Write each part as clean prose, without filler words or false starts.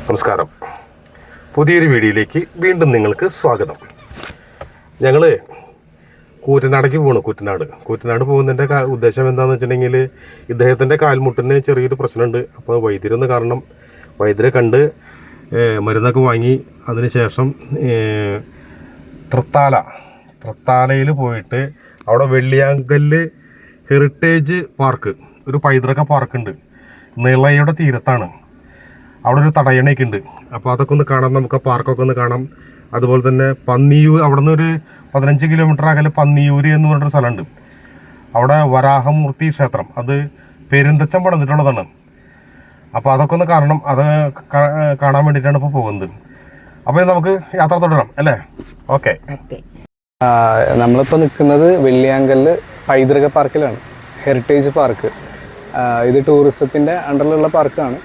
നമസ്കാരം. പുതിയൊരു വീഡിയോയിലേക്ക് വീണ്ടും നിങ്ങൾക്ക് സ്വാഗതം. ഞങ്ങൾ കൂറ്റനാടേക്ക് പോകണം. കൂറ്റനാട് പോകുന്നതിൻ്റെ ഉദ്ദേശം എന്താണെന്ന് വെച്ചിട്ടുണ്ടെങ്കിൽ ഇദ്ദേഹത്തിൻ്റെ കാൽമുട്ടിന് ചെറിയൊരു പ്രശ്നമുണ്ട്. അപ്പോൾ വൈദ്യരൊന്ന് കാരണം വൈദ്യരെ കണ്ട് മരുന്നൊക്കെ വാങ്ങി അതിനുശേഷം തൃത്താലയിൽ പോയിട്ട് അവിടെ വെള്ളിയാങ്കല്ല് ഹെറിറ്റേജ് പാർക്ക്, ഒരു പൈതൃക പാർക്കുണ്ട്. നിളയുടെ തീരത്താണ്. അവിടെ ഒരു തടയണയൊക്കെ ഉണ്ട്. അപ്പോൾ അതൊക്കെ ഒന്ന് കാണാം, നമുക്ക് ആ പാർക്കൊക്കെ ഒന്ന് കാണാം. അതുപോലെ തന്നെ പന്നിയൂർ, അവിടെ നിന്ന് ഒരു 15 കിലോമീറ്റർ അകലെ പന്നിയൂർ എന്ന് പറഞ്ഞൊരു സ്ഥലമുണ്ട്. അവിടെ വരാഹമൂർത്തി ക്ഷേത്രം, അത് പെരുന്തച്ചൻ പണിതിട്ടുള്ളതാണ്. അപ്പോൾ അതൊക്കെ ഒന്ന് കാണണം. അത് കാണാൻ വേണ്ടിയിട്ടാണ് ഇപ്പോൾ പോകുന്നത്. അപ്പോൾ നമുക്ക് യാത്ര തുടരാം അല്ലേ? ഓക്കെ. നമ്മളിപ്പോൾ നിൽക്കുന്നത് വെള്ളിയാങ്കല്ല് പൈതൃക പാർക്കിലാണ്, ഹെറിറ്റേജ് പാർക്ക്. ഇത് ടൂറിസത്തിൻ്റെ അണ്ടറിലുള്ള പാർക്കാണ്.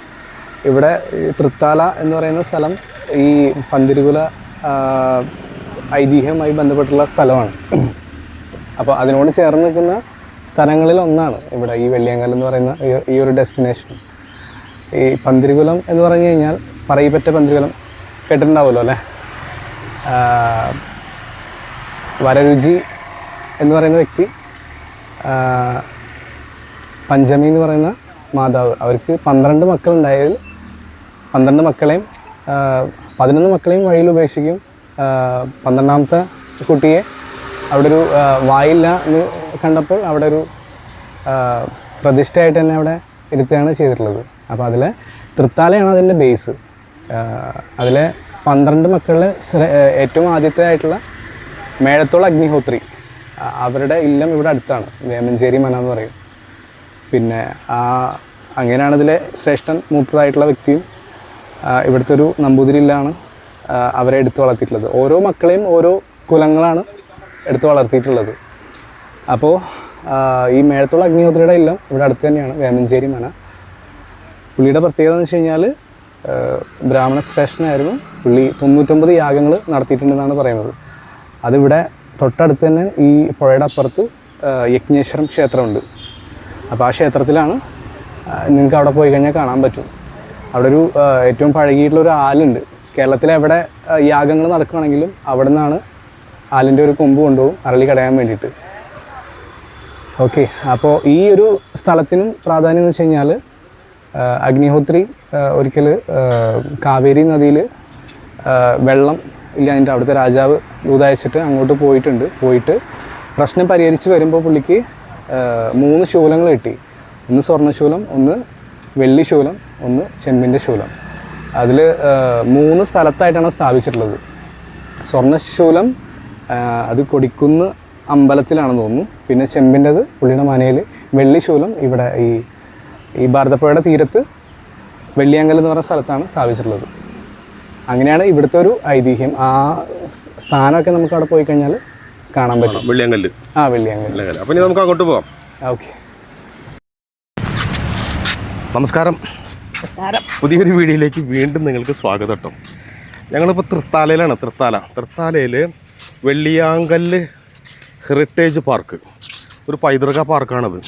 ഇവിടെ തൃത്താല എന്ന് പറയുന്ന സ്ഥലം ഈ പന്തിരുകുല ഐതിഹ്യവുമായി ബന്ധപ്പെട്ടുള്ള സ്ഥലമാണ്. അപ്പോൾ അതിനോട് ചേർന്ന് നിൽക്കുന്ന സ്ഥലങ്ങളിൽ ഒന്നാണ് ഇവിടെ ഈ വെള്ളിയാങ്കൽ എന്ന് പറയുന്ന ഈ ഒരു ഡെസ്റ്റിനേഷൻ. ഈ പന്തിരുകുലം എന്ന് പറഞ്ഞു കഴിഞ്ഞാൽ പറയിപ്പറ്റ പന്തിരുകുലം കേട്ടിട്ടുണ്ടാവുമല്ലോ അല്ലേ? വരരുചി എന്ന് പറയുന്ന വ്യക്തി, പഞ്ചമി എന്ന് പറയുന്ന മാതാവ്, അവർക്ക് 12 മക്കളുണ്ടായതിൽ 12 മക്കളെയും 11 മക്കളെയും വഴിയിൽ ഉപേക്ഷിക്കും. 12ാമത്തെ കുട്ടിയെ അവിടെ ഒരു വായില്ല എന്ന് കണ്ടപ്പോൾ അവിടെ ഒരു പ്രതിഷ്ഠയായിട്ട് തന്നെ അവിടെ ഇരുത്തുകയാണ് ചെയ്തിട്ടുള്ളത്. അപ്പോൾ അതിലെ തൃത്താലയാണ് അതിൻ്റെ ബേസ്. അതിലെ 12 മക്കളിലെ ഏറ്റവും ആദ്യത്തെ ആയിട്ടുള്ള മേഴത്തോൾ അഗ്നിഹോത്രി, അവരുടെ ഇല്ലം ഇവിടെ അടുത്താണ്, വേമഞ്ചേരി മന എന്ന് പറയും. പിന്നെ അങ്ങനെയാണ് ഇതിലെ ശ്രേഷ്ഠൻ മൂത്തതായിട്ടുള്ള വ്യക്തിയും ഇവിടുത്തെ ഒരു നമ്പൂതിരിയിലാണ് അവരെ എടുത്തു വളർത്തിയിട്ടുള്ളത്. ഓരോ മക്കളെയും ഓരോ കുലങ്ങളാണ് എടുത്തു വളർത്തിയിട്ടുള്ളത്. അപ്പോൾ ഈ മേഴത്തോൾ അഗ്നിഹോത്രിയുടെ ഇല്ലം ഇവിടെ അടുത്ത് തന്നെയാണ്, വേമഞ്ചേരി മന. പുള്ളിയുടെ പ്രത്യേകത എന്ന് വെച്ച് കഴിഞ്ഞാൽ ബ്രാഹ്മണ ശ്രേഷ്ഠനായിരുന്നു. പുള്ളി 99 യാഗങ്ങൾ നടത്തിയിട്ടുണ്ടെന്നാണ് പറയുന്നത്. അതിവിടെ തൊട്ടടുത്ത് തന്നെ ഈ പുഴയുടെ അപ്പുറത്ത് യജ്ഞേശ്വരം ക്ഷേത്രമുണ്ട്. അപ്പോൾ ആ ക്ഷേത്രത്തിലാണ്, നിങ്ങൾക്ക് അവിടെ പോയി കഴിഞ്ഞാൽ കാണാൻ പറ്റും. അവിടെ ഒരു ഏറ്റവും പഴകിയിട്ടുള്ളൊരു ആലുണ്ട്. കേരളത്തിലെ എവിടെ യാഗങ്ങൾ നടക്കുകയാണെങ്കിലും അവിടെ നിന്നാണ് ആലിൻ്റെ ഒരു കൊമ്പ് കൊണ്ടുപോകും അരളി കടയാൻ വേണ്ടിയിട്ട്. ഓക്കെ. അപ്പോൾ ഈ ഒരു സ്ഥലത്തിനും പ്രാധാന്യം എന്ന് വെച്ച് കഴിഞ്ഞാൽ അഗ്നിഹോത്രി ഒരിക്കൽ കാവേരി നദിയിൽ വെള്ളം ഇല്ല, അതിൻ്റെ അവിടുത്തെ രാജാവ് ദൂതയച്ചിട്ട് അങ്ങോട്ട് പോയിട്ട് പ്രശ്നം പരിഹരിച്ച് വരുമ്പോൾ പുള്ളിക്ക് 3 ശൂലങ്ങൾ കിട്ടി. ഒന്ന് സ്വർണ്ണശൂലം, ഒന്ന് വെള്ളിശൂലം, ഒന്ന് ചെമ്പിൻ്റെ ശൂലം. അതിൽ 3 സ്ഥലത്തായിട്ടാണ് സ്ഥാപിച്ചിട്ടുള്ളത്. സ്വർണ്ണശൂലം അത് കൊടിക്കുന്ന് അമ്പലത്തിലാണെന്ന് തോന്നുന്നു. പിന്നെ ചെമ്പിൻ്റെത് പുള്ളിയുടെ മനയിൽ. വെള്ളിശൂലം ഇവിടെ ഈ ഭാരതപ്പുഴയുടെ തീരത്ത് വെള്ളിയാങ്കൽ എന്ന് പറയുന്ന സ്ഥലത്താണ് സ്ഥാപിച്ചിട്ടുള്ളത്. അങ്ങനെയാണ് ഇവിടുത്തെ ഒരു ഐതിഹ്യം. ആ സ്ഥാനമൊക്കെ നമുക്ക് അവിടെ പോയി കഴിഞ്ഞാൽ കാണാൻ പറ്റും. വെള്ളിയാങ്കല്ല്. വെള്ളിയാങ്കല്ല്. അപ്പോൾ ഇനി നമുക്ക് അങ്ങോട്ട് പോകാം. ഓക്കെ. നമസ്കാരം. പുതിയൊരു വീഡിയോയിലേക്ക് വീണ്ടും നിങ്ങൾക്ക് സ്വാഗതം കേട്ടോ. ഞങ്ങളിപ്പോൾ തൃത്താലയിലാണ്. തൃത്താലയിൽ വെള്ളിയാങ്കല്ല് ഹെറിറ്റേജ് പാർക്ക്, ഒരു പൈതൃക പാർക്കാണത്.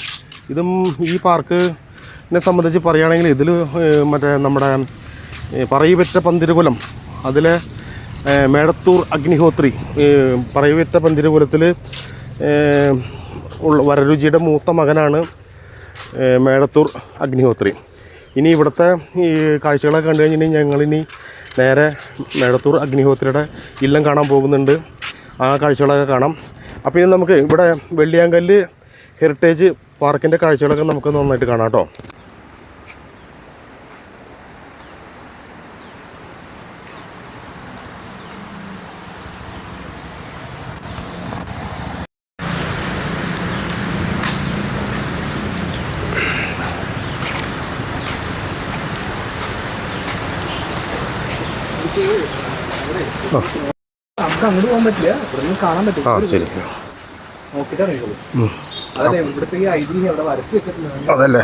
ഈ പാർക്കിനെ സംബന്ധിച്ച് പറയുകയാണെങ്കിൽ ഇതിൽ മറ്റേ നമ്മുടെ പറയിപ്പറ്റ പന്തിരുകുലം, അതിലെ മേടത്തൂർ അഗ്നിഹോത്രി, പറയിപ്പറ്റ പന്തിരുകുലത്തിൽ വരരുചിയുടെ മൂത്ത മകനാണ് മേടത്തൂർ അഗ്നിഹോത്രി. ഇനി ഇവിടുത്തെ ഈ കാഴ്ചകളൊക്കെ കണ്ടു കഴിഞ്ഞിട്ടുണ്ടെങ്കിൽ ഞങ്ങളിനി നേരെ മേടത്തൂർ അഗ്നിഹോത്രിയുടെ ഇല്ലം കാണാൻ പോകുന്നുണ്ട്. ആ കാഴ്ചകളൊക്കെ കാണാം. അപ്പോൾ ഇനി നമുക്ക് ഇവിടെ വെള്ളിയാങ്കല്ല് ഹെറിറ്റേജ് പാർക്കിൻ്റെ കാഴ്ചകളൊക്കെ നമുക്ക് നന്നായിട്ട് കാണാം കേട്ടോ. നമുക്ക് അങ്ങോട്ട് പോകാൻ പറ്റില്ല, ഇവിടെ കാണാൻ പറ്റും. ശരി, നോക്കിയിട്ട് അറിയുള്ളൂ. അതല്ലേ ഇവിടുത്തെ ഈ ഐതിഹ്യം അവിടെ വരച്ച് വെച്ചിട്ടുണ്ട്. അതല്ലേ?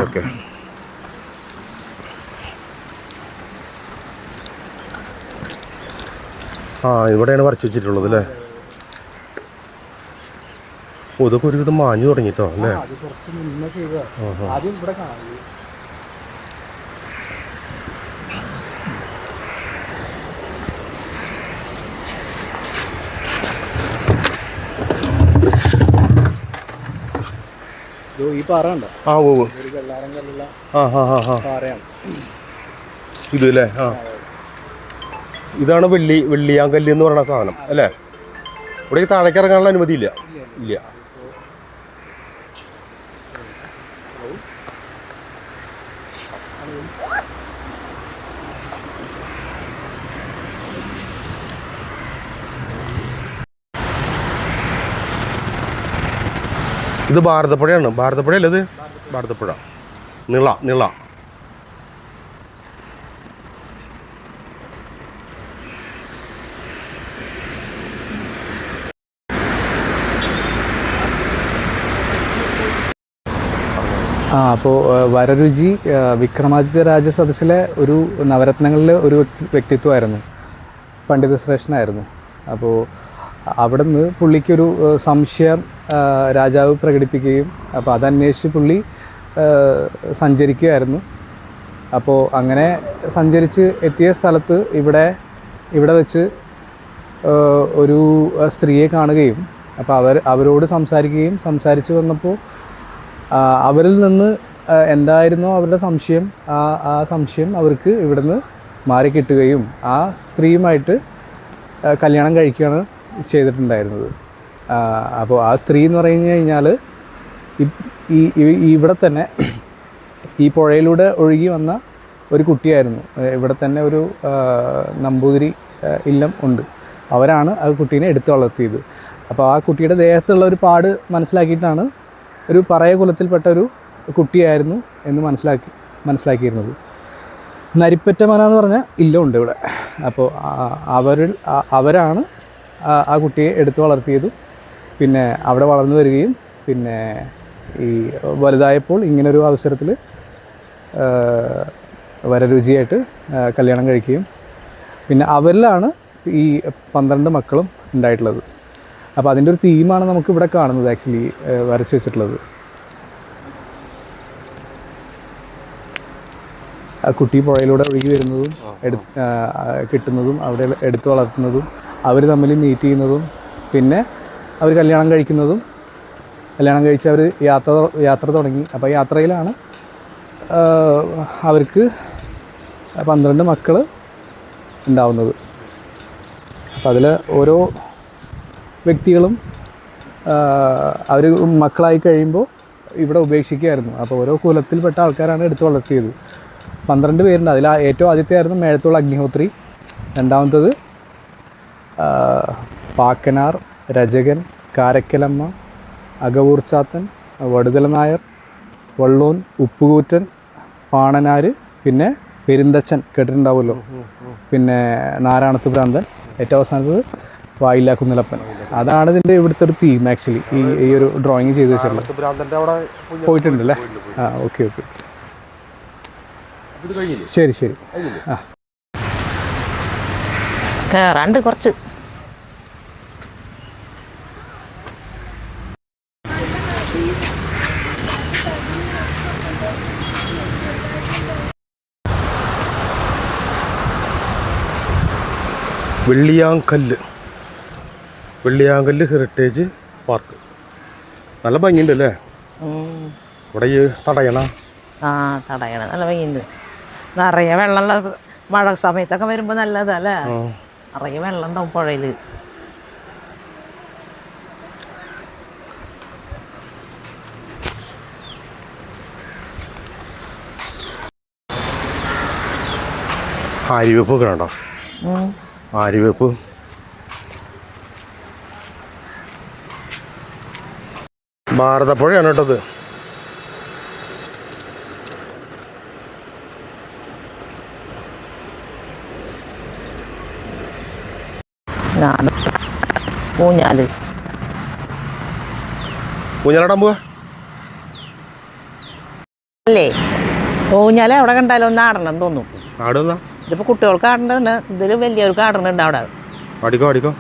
ഓക്കെ. ഇവിടെയാണ് വരച്ച് വെച്ചിട്ടുള്ളത് അല്ലേ? ഇതൊക്കെ ഒരുവിധം മാഞ്ഞു തുടങ്ങിട്ടോ അല്ലേ? ഈ പാറ ഉണ്ടോ? ആ ഓ ഒരു വെള്ളാരം കല്ലുള്ള ആ പാറയാണ് ഇത് അല്ലേ? ആ ഇതാണ് വെള്ളിയാങ്കല്ല് എന്ന് പറയുന്ന സാധനം അല്ലേ? ഇവിടെ താഴേക്ക് ഇറങ്ങാനുള്ള അനുമതി ഇല്ല. ഇല്ല. ഇത് ഭാരതപ്പുഴയാണ്. ഭാരതപ്പുഴ അല്ലേ ഇത്? ഭാരതപ്പുഴ. നിള അപ്പോൾ വരരുചി വിക്രമാദിത്യ രാജസദസ്സിലെ ഒരു നവരത്നങ്ങളിലെ ഒരു വ്യക്തിത്വമായിരുന്നു, പണ്ഡിത ശ്രേഷ്ഠനായിരുന്നു. അപ്പോൾ അവിടെ നിന്ന് പുള്ളിക്കൊരു സംശയം രാജാവ് പ്രകടിപ്പിക്കുകയും അപ്പോൾ അതന്വേഷിച്ച് പുള്ളി സഞ്ചരിക്കുകയായിരുന്നു. അപ്പോൾ അങ്ങനെ സഞ്ചരിച്ച് എത്തിയ സ്ഥലത്ത് ഇവിടെ വെച്ച് ഒരു സ്ത്രീയെ കാണുകയും അപ്പോൾ അവരോട് സംസാരിച്ച് വന്നപ്പോൾ അവരിൽ നിന്ന് എന്തായിരുന്നോ അവരുടെ സംശയം, ആ സംശയം അവർക്ക് ഇവിടുന്ന് മാറിക്കിട്ടുകയും ആ സ്ത്രീയുമായിട്ട് കല്യാണം കഴിക്കുകയാണ് ചെയ്തിട്ടുണ്ടായിരുന്നത്. അപ്പോൾ ആ സ്ത്രീ എന്ന് പറഞ്ഞു കഴിഞ്ഞാൽ ഇവിടെ തന്നെ ഈ പുഴയിലൂടെ ഒഴുകി വന്ന ഒരു കുട്ടിയായിരുന്നു. ഇവിടെ തന്നെ ഒരു നമ്പൂതിരി ഇല്ലം ഉണ്ട്, അവരാണ് ആ കുട്ടീനെ എടുത്ത് വളർത്തിയത്. അപ്പോൾ ആ കുട്ടിയുടെ ദേഹത്തുള്ള ഒരു പാട് മനസ്സിലാക്കിയിട്ടാണ് ഒരു പറയ കുലത്തിൽപ്പെട്ട ഒരു കുട്ടിയായിരുന്നു എന്ന് മനസ്സിലാക്കിയിരുന്നത്. നരിപ്പറ്റ മന എന്ന് പറഞ്ഞ ഇല്ലമുണ്ട് ഇവിടെ. അപ്പോൾ അവരാണ് ആ കുട്ടിയെ എടുത്ത് വളർത്തിയതും പിന്നെ അവിടെ വളർന്നു വരികയും പിന്നെ ഈ വലുതായപ്പോൾ ഇങ്ങനൊരു അവസരത്തിൽ വരരുചിയായിട്ട് കല്യാണം കഴിക്കുകയും പിന്നെ അവരിലാണ് ഈ 12 മക്കളും ഉണ്ടായിട്ടുള്ളത്. അപ്പോൾ അതിൻ്റെ ഒരു തീമാണ് നമുക്ക് ഇവിടെ കാണുന്നത്, ആക്ച്വലി വരച്ചു വെച്ചിട്ടുള്ളത്. ആ കുട്ടി പുഴയിലൂടെ ഒഴുകി വരുന്നതും കിട്ടുന്നതും അവിടെ എടുത്തു വളർത്തുന്നതും അവർ തമ്മിൽ മീറ്റ് ചെയ്യുന്നതും പിന്നെ അവർ കല്യാണം കഴിക്കുന്നതും, കല്യാണം കഴിച്ച് അവർ യാത്ര തുടങ്ങി. അപ്പോൾ യാത്രയിലാണ് അവർക്ക് 12 മക്കൾ ഉണ്ടാവുന്നത്. അപ്പം അതിൽ ഓരോ വ്യക്തികളും അവർ മക്കളായി കഴിയുമ്പോൾ ഇവിടെ ഉപേക്ഷിക്കുകയായിരുന്നു. അപ്പോൾ ഓരോ കുലത്തിൽപ്പെട്ട ആൾക്കാരാണ് എടുത്തു വളർത്തിയത്. 12 പേരുണ്ട്. അതിൽ ഏറ്റവും ആദ്യത്തെയായിരുന്നു മേഴത്തോൾ അഗ്നിഹോത്രി, രണ്ടാമത്തത് പാക്കനാർ, രജകൻ, കാരക്കലമ്മ, അകവൂർച്ചാത്തൻ, വടുതല നായർ, വള്ളോൻ, ഉപ്പുകൂറ്റൻ, പാണനാർ, പിന്നെ പെരുന്തച്ചൻ കേട്ടിട്ടുണ്ടാവുമല്ലോ, പിന്നെ നാരായണത്ത് ഭ്രാന്തൻ, ഏറ്റവും അവസാനത്തത് വായില്ല കുന്നിലപ്പൻ. അതാണ് ഇതിൻ്റെ ഇവിടുത്തെ ഒരു തീം ആക്ച്വലി ഈ ഒരു ഡ്രോയിങ് ചെയ്ത് വെച്ചിട്ടുള്ളത്. പോയിട്ടുണ്ട് അല്ലേ? ആ ഓക്കെ. ശരി. ആ കേറാണ്ട് കുറച്ച്. വെള്ളിയാങ്കല്ല് ഹെറിറ്റേജ് പാർക്ക് നല്ല ഭംഗിയുണ്ട് അല്ലേ? ഇവിടെ ഈ തടയണ നല്ല ഭംഗിയുണ്ട്. നിറയെ വെള്ളമുള്ള മഴ സമയത്തൊക്കെ വരുമ്പോൾ നല്ലതല്ലേ? നിറയെ വെള്ളം ഉണ്ടാവും പുഴയിൽ. ആര്യവേപ്പ് കണ്ടോ? ആര്യവേപ്പ് ഭാരതപ്പുഴയാണ് കേട്ടത്. ഊഞ്ഞാലാടാൻ പോവാ അല്ലേ? ഊഞ്ഞാല എവിടെ കണ്ടാലും ഒന്ന് ആടണം തോന്നും. ആടുന്ന ഇതിപ്പോ കുട്ടികൾക്ക് ആടേണ്ടത്, ഇതിൽ വലിയവർക്ക് ആടണുണ്ട്. അവിടെ അടിക്കോ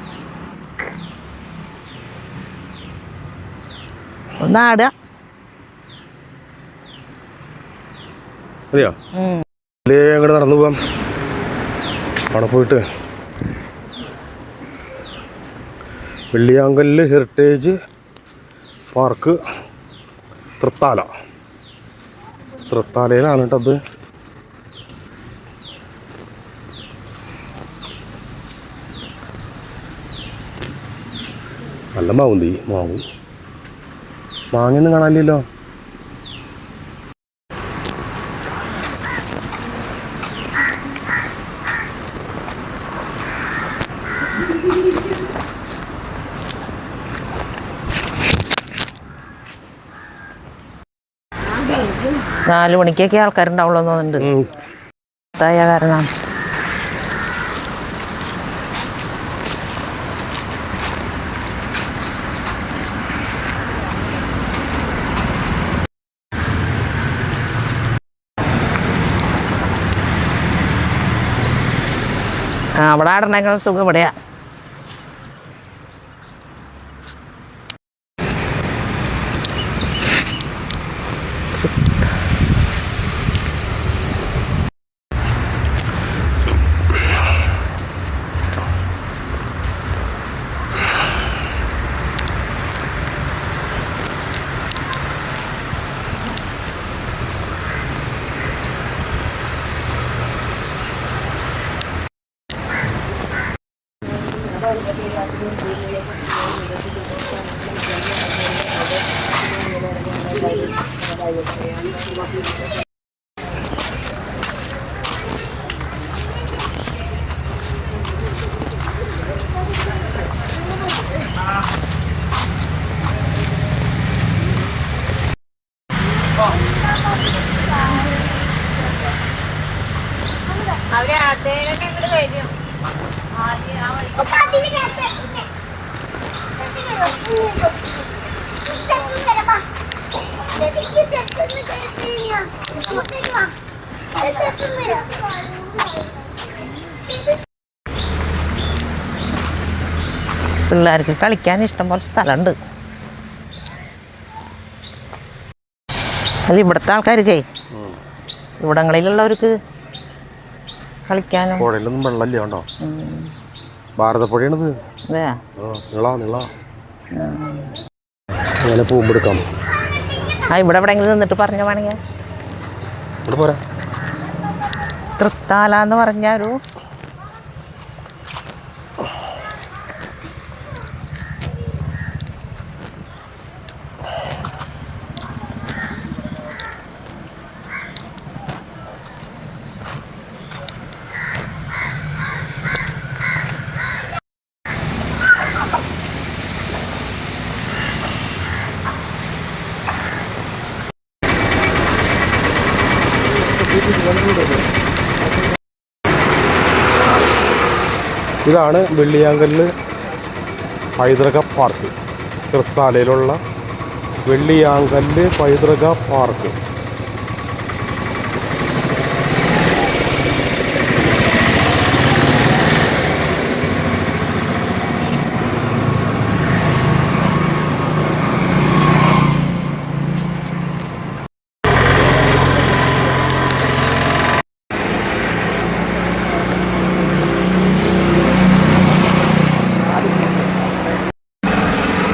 ഒന്ന് ആടുക മതിയോ? അങ്ങോട്ട് നടന്നു പോവാം. അവിടെ പോയിട്ട് വെള്ളിയാങ്കല്ല് ഹെറിറ്റേജ് പാർക്ക് തൃത്താലയിലാണ് കേട്ടത്. നല്ല മാവുന്തി മാങ്ങയൊന്നും കാണാനില്ലല്ലോ. നാല് മണിക്കൊക്കെ ആൾക്കാരുണ്ടാവുള്ളൂ തോന്നുന്നുണ്ട്. കാരണം അവിടെ ആടണേക്കാൾ സുഖം ഇവിടെയാ. പിള്ളേർക്ക് കളിക്കാൻ ഇഷ്ടംപോലെ സ്ഥലമുണ്ട്. അല്ല ഇവിടുത്തെ ആൾക്കാർക്കേ ഇവിടങ്ങളിലുള്ളവർക്ക് കളിക്കാനും പുഴയിലൊന്നും വെള്ളമില്ല കേട്ടോ. ഭാരതപ്പുഴയാണിത്. അങ്ങനെ പൂമ്പെടുക്കാം. ഇവിടെ എവിടെയെങ്കിലും നിന്നിട്ട് പറഞ്ഞ വേണമെങ്കിൽ ഇവിടെ പോരാ. തൃത്താല എന്ന് പറഞ്ഞൊരു ഇതാണ് വെള്ളിയാങ്കല്ല് പൈതൃക പാർക്ക്. തൃത്താലയിലുള്ള വെള്ളിയാങ്കല്ല് പൈതൃക പാർക്ക്.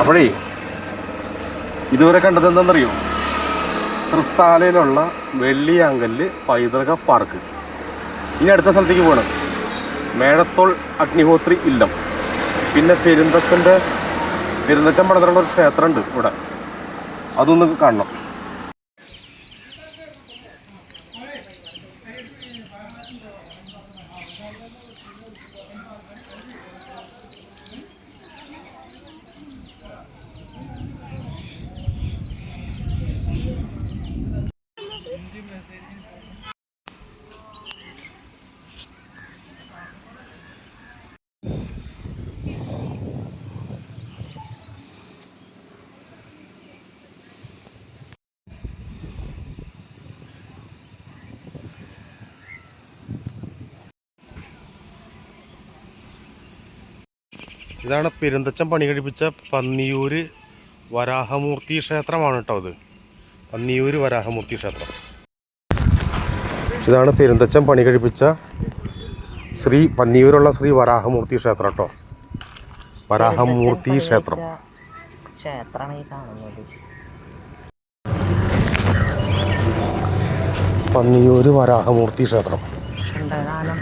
അപ്പോഴേ ഇതുവരെ കണ്ടത് എന്താണെന്നറിയോ? തൃത്താലയിലുള്ള വെള്ളിയാങ്കല്ല് പൈതൃക പാർക്ക്. ഇനി അടുത്ത സ്ഥലത്തേക്ക് പോകണം. മേഴത്തോൾ അഗ്നിഹോത്രി ഇല്ലം. പിന്നെ പെരുന്തച്ചൻ പണിതിട്ടുള്ള ഒരു ക്ഷേത്രമുണ്ട് ഇവിടെ, അതൊന്ന് കാണണം. ഇതാണ് പെരുന്തച്ചൻ പണി കഴിപ്പിച്ച പന്നിയൂര് വരാഹമൂർത്തി ക്ഷേത്രമാണ് കേട്ടോ. അത് പന്നിയൂര് വരാഹമൂർത്തി ക്ഷേത്രം. ഇതാണ് പെരുന്തച്ചൻ പണി കഴിപ്പിച്ച പന്നിയൂരുള്ള ശ്രീ വരാഹമൂർത്തി ക്ഷേത്രം കേട്ടോ. വരാഹമൂർത്തി ക്ഷേത്രം. ക്ഷേത്രമാണ് ഈ കാണുന്നത്. പന്നിയൂർ വരാഹമൂർത്തി ക്ഷേത്രം. ഷണ്ടകാലം